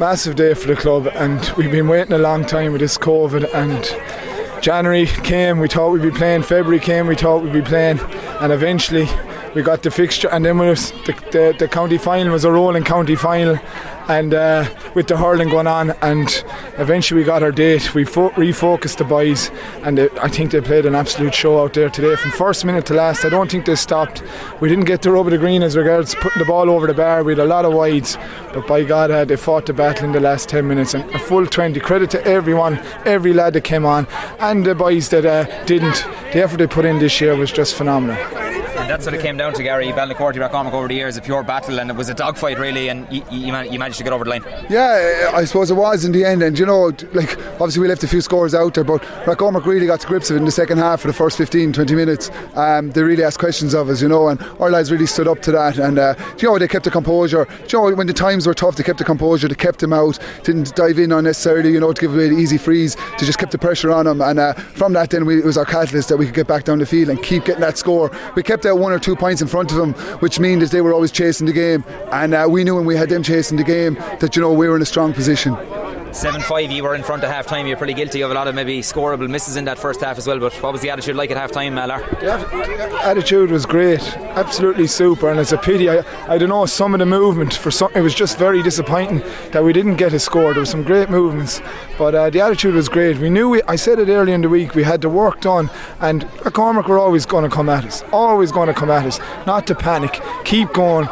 Massive day for the club, and we've been waiting a long time with this COVID, and January came, we thought we'd be playing, February came, we thought we'd be playing, and eventually we got the fixture, and then the county final was a rolling county final, and with the hurling going on, and eventually we got our date. We refocused the boys, and I think they played an absolute show out there today from first minute to last. I don't think they stopped. We didn't get the rub of the green as regards putting the ball over the bar. We had a lot of wides, but by God, they fought the battle in the last 10 minutes, and a full 20. Credit to everyone, every lad that came on, and the boys that didn't. The effort they put in this year was just phenomenal. And that's what it came down to, Gary. BALLINACOURTY, Rathcormac over the years, a pure battle, and it was a dogfight really, and you managed to get over the line. Yeah, I suppose it was in the end, and obviously we left a few scores out there, but Rathcormac really got to grips of it in the second half for the first 15-20 minutes. They really asked questions of us, and our lads really stood up to that, and they kept the composure. When the times were tough, they kept the composure, they kept them out, didn't dive in unnecessarily, to give away the easy frees, to just kept the pressure on them, and from that then it was our catalyst that we could get back down the field and keep getting that score. We kept that 1 or 2 points in front of them, which means that they were always chasing the game, and we knew when we had them chasing the game that we were in a strong position. 7-5, you were in front at half time. You're pretty guilty of a lot of maybe scoreable misses in that first half as well, but what was the attitude like at half time, Lar? The attitude was great, absolutely super, and it's a pity. I don't know, some of the movement it was just very disappointing that we didn't get a score. There were some great movements, but the attitude was great. We knew, I said it early in the week, we had the work done, and Cormac were always going to come at us, not to panic, keep going,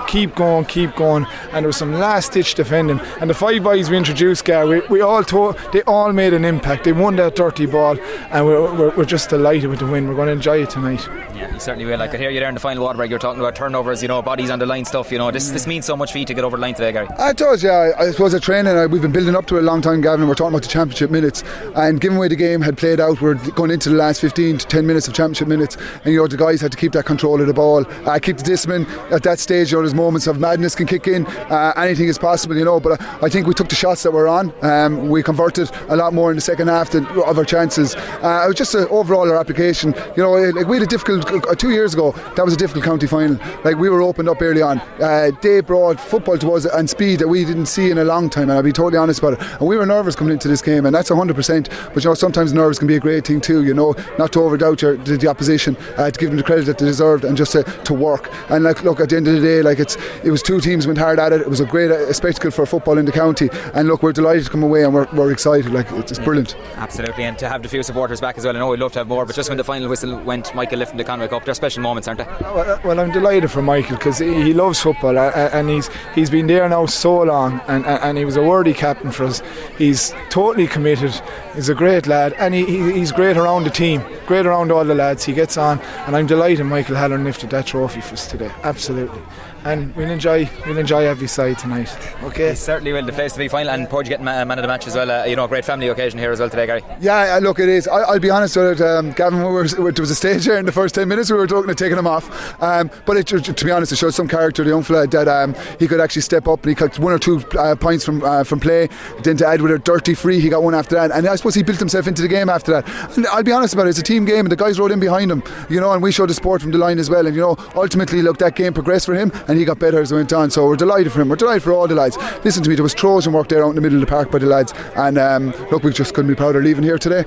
and there was some last ditch defending, and the 5 boys we introduced, Gary, they all made an impact. They won that dirty ball, and we're just delighted with the win. We're going to enjoy it tonight. Yeah, you certainly will. I could hear you there in the final water break. You're talking about turnovers, bodies on the line stuff. This means so much for you to get over the line today, Gary. It does, yeah. I suppose at training we've been building up to it a long time, Gavin. We're talking about the championship minutes, and given the way the game had played out, we're going into the last 15 to 10 minutes of championship minutes, and the guys had to keep that control of the ball, keep the discipline. At that stage, there's moments of madness can kick in. Anything is possible, but I think we took the shots that were on. We converted a lot more in the second half of our chances. It was just overall our application. We had a difficult 2 years ago. That was a difficult county final. We were opened up early on. They brought football to us and speed that we didn't see in a long time, and I'll be totally honest about it. And we were nervous coming into this game, and that's 100%. But sometimes nerves can be a great thing too. Not to overdoubt the opposition, to give them the credit that they deserved, and just to work. And look, at the end of the day, it was 2 teams went hard at it. It was a great spectacle for football in the county. And look, we're delighted to come away, and we're excited. It's brilliant. Absolutely, and to have the few supporters back as well. I know we'd love to have more, but just when the final whistle went, Michael lifting the Conway Cup, they're special moments, aren't they? Well, I'm delighted for Michael, because he loves football, and he's been there now so long, and he was a worthy captain for us. He's totally committed. He's a great lad, and he's great around the team, great around all the lads. He gets on, and I'm delighted Michael Halloran lifted that trophy for us today. Absolutely. And we'll enjoy every side tonight. Okay. You certainly will. The place to be final, and Porgy getting man of the match as well. A great family occasion here as well today, Gary. Yeah, look, it is. I'll be honest with it, Gavin. There was a stage here in the first 10 minutes. We were talking of taking him off, but to be honest, it showed some character. The young fella that he could actually step up, and he got 1 or 2 points from play. Then to add with a dirty free, he got 1 after that, and I suppose he built himself into the game after that. And I'll be honest about it. It's a team game, and the guys rode in behind him. And we showed the support from the line as well. And ultimately, look, that game progressed for him, and he got better as it went on. So we're delighted for him. We're delighted for all the lads. Listen to me, there was Trojan work there out in the middle of the park by the lads, and look, we just couldn't be prouder leaving here today.